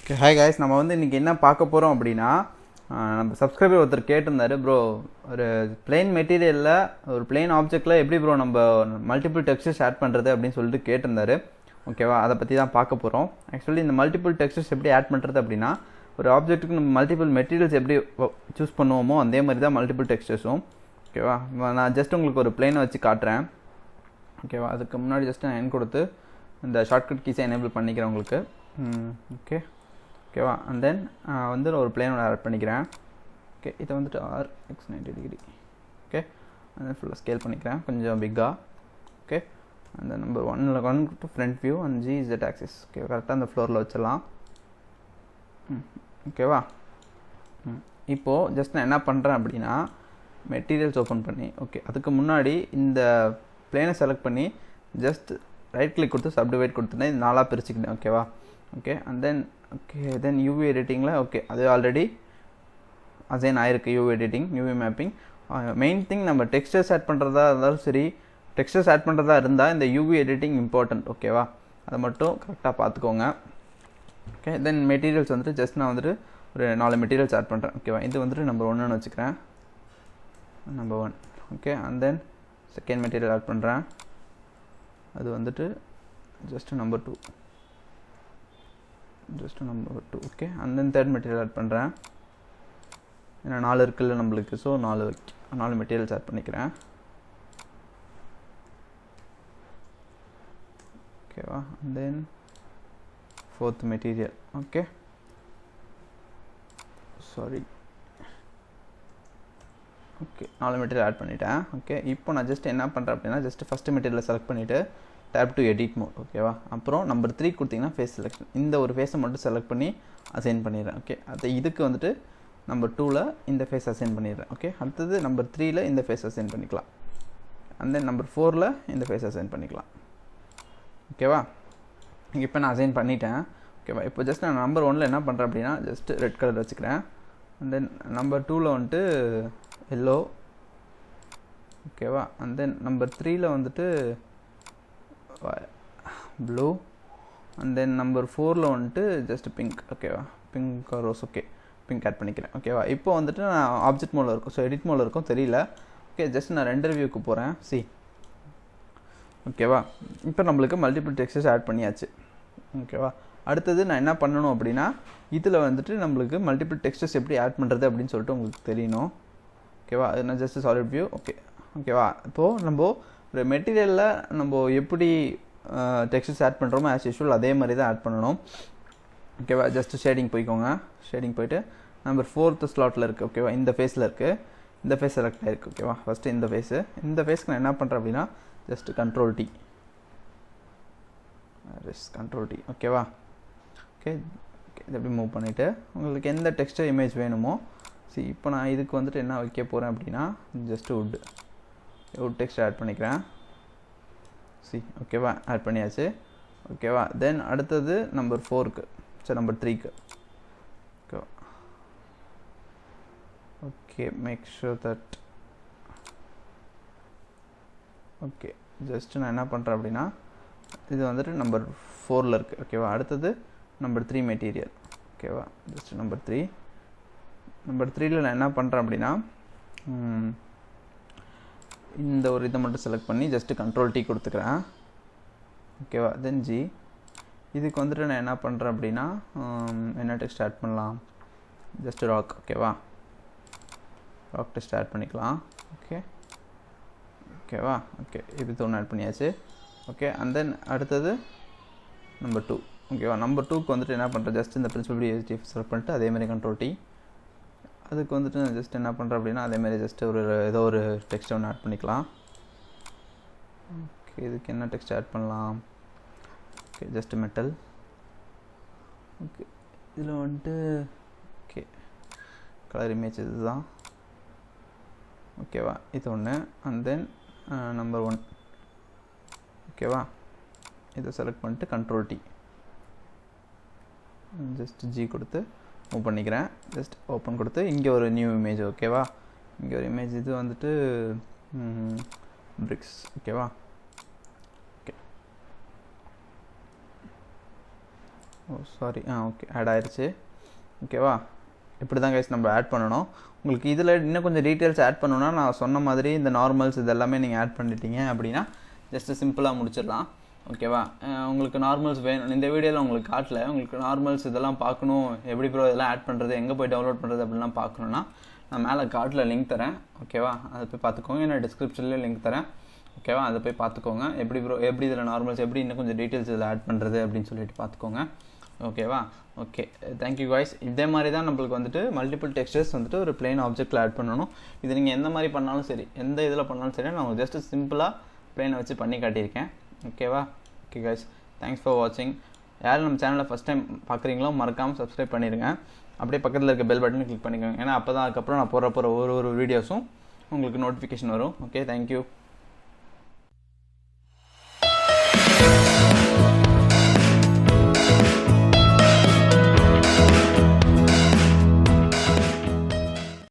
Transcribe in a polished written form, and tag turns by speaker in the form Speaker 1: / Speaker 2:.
Speaker 1: Okay, hi guys, நம்ம வந்து இன்னைக்கு என்ன பார்க்க போறோம் அப்படினா நம்ம சப்ஸ்கிரைபர் ஒருத்தர் கேட்டிருந்தாரு bro ஒரு plain மெட்டீரியல்ல ஒரு plain ஆப்ஜெக்ட்ல எப்படி bro நம்ம மல்டிபிள் டெக்ஸ்சர்ஸ் ஆட் பண்றது அப்படினு சொல்லிட்டு கேட்டிருந்தாரு. ஓகேவா, அத பத்தி தான் பார்க்க போறோம். एक्चुअली இந்த மல்டிபிள் டெக்ஸ்சர்ஸ் எப்படி ஆட் பண்றது அப்படினா ஒரு ஆப்ஜெக்ட்டுக்கு நம்ம மல்டிபிள் மெட்டீரியல்ஸ் எப்படி சூஸ் பண்ணுவோமோ அதே மாதிரி தான் மல்டிபிள் டெக்ஸ்சர்ஸும். ஓகேவா, நான் ஜஸ்ட் உங்களுக்கு ஒரு plain வச்சு காட்றேன். ஓகேவா, அதுக்கு முன்னாடி ஜஸ்ட் நான் என் கொடுத்து இந்த ஷார்ட்கட் கீஸை எனேபிள் பண்ணிக்கிறேன் உங்களுக்கு. ஓகே ஓகேவா, அண்ட் தென் வந்து ஒரு பிளேனோட ஆட் பண்ணிக்கிறேன். ஓகே, இதை வந்துட்டு RX 90 டிகிரி. ஓகே, அண்ட் தென் ஃபுல்லாக ஸ்கேல் பண்ணிக்கிறேன் கொஞ்சம் பிக்காக. ஓகே, அந்த number 1 to front view and GZ axis. Okay, கரெக்டாக அந்த ஃப்ளோரில் வச்சிடலாம். ஓகேவா, இப்போது ஜஸ்ட் நான் என்ன பண்ணுறேன் அப்படின்னா மெட்டீரியல்ஸ் ஓப்பன் பண்ணி, ஓகே அதுக்கு முன்னாடி இந்த பிளேனை செலக்ட் பண்ணி ஜஸ்ட் ரைட் கிளிக் கொடுத்து சப்டிவைட் கொடுத்துட்டேன். இது 4ஆக பிரிச்சுக்கிட்டேன். ஓகேவா, ஓகே அண்ட் தென் யூவி எடிட்டிங்கில் ஓகே அது ஆல்ரெடி அசைன் ஆயிருக்கு. UV editing, UV mapping. Main thing நம்ம டெக்ஸ்டர்ஸ் ஆட் பண்ணுறதா இருந்தாலும் சரி, டெக்ஸ்டர்ஸ் ஆட் பண்ணுறதா இருந்தால் இந்த யூவி எடிட்டிங் இம்பார்ட்டன்ட். ஓகேவா, அதை மட்டும் கரெக்டாக பார்த்துக்கோங்க. ஓகே, தென் மெட்டீரியல்ஸ் வந்துட்டு ஜஸ்ட் நான் வந்துட்டு ஒரு 4 மெட்டீரியல்ஸ் ஆட் பண்ணுறேன். ஓகேவா, இது வந்துட்டு நம்பர் 1ன்னு வச்சுக்கிறேன். Number 1. Okay, and then second material add பண்ணுறேன். அது வந்துட்டு just number 2. Okay, and then third material add பண்ணுறேன். ஏன்னா 4 இருக்குல்ல நம்மளுக்கு, ஸோ 4 மெட்டீரியல்ஸ் ஆட் பண்ணிக்கிறேன். ஓகேவா, and then fourth material. Okay sorry, okay 4 material add பண்ணிட்டேன். ஓகே, இப்போ நான் ஜஸ்ட் என்ன பண்ணுறேன் அப்படின்னா ஜஸ்ட் ஃபஸ்ட்டு மெட்டீரியலை செலக்ட் பண்ணிவிட்டு டேப் டு எடிட் மோட். ஓகேவா, அப்புறம் நம்பர் 3 கொடுத்தீங்கன்னா ஃபேஸ் செலெக்ஷன். இந்த ஒரு ஃபேஸை மட்டும் செலக்ட் பண்ணி அசைன் பண்ணிடுறேன். ஓகே, அது இதுக்கு வந்துட்டு நம்பர் 2ல் இந்த ஃபேஸ் அசைன் பண்ணிடுறேன். ஓகே, அடுத்தது நம்பர் 3ல் இந்த ஃபேஸ் அசைன் பண்ணிக்கலாம். அண்ட் தென் நம்பர் 4ல் இந்த ஃபேஸ் அசைன் பண்ணிக்கலாம். ஓகேவா, இப்போ நான் அசைன் பண்ணிட்டேன். ஓகேவா, இப்போ ஜஸ்ட் நான் நம்பர் 1ல் என்ன பண்ணுறேன் அப்படின்னா ஜஸ்ட் ரெட் கலர் வச்சுக்கிறேன். அண்ட் தென் நம்பர் 2ல் வந்துட்டு எல்லோ. ஓகேவா, அண்ட் தென் நம்பர் 3ல் வந்துட்டு ப்ளூ. அண்ட் தென் நம்பர் 4ல் வந்துட்டு ஜஸ்ட் பிங்க். ஓகேவா, pink rose. Okay, pink add பண்ணிக்கிறேன். ஓகேவா, இப்போ வந்துட்டு நான் ஆப்ஜெக்ட் மோடில் இருக்கும், ஸோ எடிட் மோடில் இருக்கும் தெரியல. ஓகே, ஜஸ்ட் நான் ரெண்டர் வியூக்கு போகிறேன். சி ஓகேவா, இப்போ நம்மளுக்கு மல்டிபிள் டெக்ஸ்டர்ஸ் ஆட் பண்ணியாச்சு. ஓகேவா, அடுத்தது நான் என்ன பண்ணணும் அப்படின்னா இதில் வந்துட்டு நம்மளுக்கு மல்டிபிள் டெக்ஸ்டர்ஸ் எப்படி ஆட் பண்ணுறது அப்படின்னு சொல்லிட்டு உங்களுக்கு தெரியணும். ஓகேவா, அது நான் ஜஸ்ட் சாலிட் வியூ. ஓகேவா, இப்போது நம்ம ஒரு மெட்டீரியலில் நம்ம எப்படி டெக்ஸ்டர்ஸ் ஆட் பண்ணுறோமோ ஆஸ் யூஷுவல் அதே மாதிரி தான் ஆட் பண்ணணும். ஓகேவா, ஜஸ்ட் ஷேடிங் போய்க்கோங்க. ஷேடிங் போய்ட்டு நம்பர் 4th ஸ்லாட்டில் இருக்குது. ஓகேவா, இந்த ஃபேஸில் இருக்குது, இந்த ஃபேஸ் செலக்ட் ஆகிருக்கு. ஓகேவா, ஃபஸ்ட்டு இந்த ஃபேஸ்க்கு நான் என்ன பண்ணுறேன் அப்படின்னா ஜஸ்ட் கண்ட்ரோல் டி. ஓகேவா, ஓகே இது எப்படி மூவ் பண்ணிவிட்டு உங்களுக்கு எந்த டெக்ஸ்டர் இமேஜ் வேணுமோ சரி இப்போ நான் இதுக்கு வந்துட்டு என்ன வைக்க போகிறேன் அப்படின்னா ஜஸ்ட் வுட் டெக்ஸ்ட் ஆட் பண்ணிக்கிறேன். ஓகேவா, ஆட் பண்ணியாச்சு. ஓகேவா, தென் அடுத்தது நம்பர் 4க்கு, சரி நம்பர் 3க்கு. ஓகேவா, okay make sure that okay just நான் என்ன பண்ணுறேன் அப்படின்னா இது வந்துட்டு நம்பர் 4ல் இருக்குது. ஓகேவா, அடுத்தது நம்பர் 3 மெட்டீரியல். ஓகேவா, ஜஸ்ட் நம்பர் 3ல் நான் என்ன பண்ணுறேன் அப்படின்னா இந்த ஒரு இதை மட்டும் செலக்ட் பண்ணி ஜஸ்ட் கண்ட்ரோல் டி கொடுத்துக்கிறேன். ஓகேவா, தென் ஜி இதுக்கு வந்துட்டு நான் என்ன பண்ணுறேன் அப்படின்னா என்ன டெக்ஸ்ட் ஆட் பண்ணலாம், ஜஸ்ட் ராக். ஓகேவா, ராக் டெக்ஸ்ட் ஆட் பண்ணிக்கலாம். ஓகேவா, ஓகே இது ஒன்று ஆட் பண்ணியாச்சு. ஓகே, அண்ட் தென் அடுத்தது நம்பர் 2. ஓகேவா, நம்பர் 2க்கு வந்துட்டு என்ன பண்ணுறேன் ஜஸ்ட் இந்த பிரின்சிபல் HDF செலக்ட் பண்ணிட்டு அதேமாதிரி கண்ட்ரோல் டி. அதுக்கு வந்துட்டு நான் ஜஸ்ட் என்ன பண்ணுறேன் அப்படின்னா அதேமாதிரி ஜஸ்ட் ஏதோ ஒரு டெக்ஸ்ட் ஒன்று ஆட் பண்ணிக்கலாம். ஓகே, இதுக்கு என்ன டெக்ஸ்ட் ஆட் பண்ணலாம், ஓகே ஜஸ்ட் மெட்டல். ஓகே, இதில் வந்துட்டு ஓகே கலர் இமேஜ் இதுதான். ஓகேவா, இது ஒன்று. And then number 1. ஓகேவா, இதை செலக்ட் பண்ணிட்டு கண்ட்ரோல் டி ஜஸ்ட் ஜி கொடுத்து மூவ் பண்ணிக்கிறேன். ஜஸ்ட் ஓப்பன் கொடுத்து இங்கே ஒரு நியூ இமேஜ். ஓகேவா, இங்கே ஒரு இமேஜ் இது வந்துட்டு பிரிக்ஸ். ஓகேவா, ஓகே சாரி ஓகே ஆட் ஆயிடுச்சு. ஓகேவா, இப்படி தான் கைஸ் நம்ம ஆட் பண்ணணும். உங்களுக்கு இதில் இன்னும் கொஞ்சம் டீட்டெயில்ஸ் ஆட் பண்ணணுன்னா நான் சொன்ன மாதிரி இந்த நார்மல்ஸ் இதெல்லாமே நீங்கள் ஆட் பண்ணிட்டீங்க அப்படின்னா ஜஸ்ட்டு சிம்பிளாக முடிச்சிடலாம். ஓகேவா, உங்களுக்கு நார்மல்ஸ் வேணும் இந்த வீடியோவில் உங்களுக்கு காட்டல. உங்களுக்கு நார்மல்ஸ் இதெல்லாம் பார்க்கணும், எப்படி ப்ரோ இதெல்லாம் ஆட் பண்ணுறது, எங்கே போய் டவுன்லோட் பண்ணுறது அப்படிலாம் பார்க்கணுன்னா நான் மேலே கார்ட்டில் லிங்க் தரேன். ஓகேவா, அதை போய் பார்த்துக்கோங்க. நான் டிஸ்கிரிப்ஷன்லேயும் லிங்க் தரேன். ஓகேவா, அதை போய் பார்த்துக்கோங்க. எப்படி ப்ரோ எப்படி இதில் நார்மல்ஸ் எப்படி இன்னும் கொஞ்சம் டீட்டெயில்ஸ் இதில் ஆட் பண்ணுறது அப்படின்னு சொல்லிட்டு பார்த்துக்கோங்க. ஓகேவா, ஓகே தேங்க்யூ காய்ஸ். இதே மாதிரி தான் நம்மளுக்கு வந்துட்டு மல்டிபிள் டெக்ஸ்டர்ஸ் வந்துட்டு ஒரு பிளெயின் ஆப்ஜெக்ட்டில் ஆட் பண்ணணும். இது நீங்கள் எந்த மாதிரி பண்ணாலும் சரி, எந்த இதில் பண்ணாலும் சரி, நான் ஜஸ்ட் சிம்பிளாக பிளெயினை வச்சு பண்ணி காட்டியிருக்கேன். ஓகேவா, ஓகே காய்ஸ், தேங்க்ஸ் ஃபார் வாட்சிங். யாரும் நம்ம சேனலை ஃபஸ்ட் டைம் பார்க்குறீங்களோ மறக்காமல் சப்ஸ்கிரைப் பண்ணிடுங்க. அப்படியே பக்கத்தில் இருக்க பெல் பட்டனை கிளிக் பண்ணிக்கோங்க. ஏன்னா அப்போ தான் அதுக்கப்புறம் நான் போடுற ஒரு வீடியோஸும் உங்களுக்கு நோட்டிஃபிகேஷன் வரும். Okay, thank you.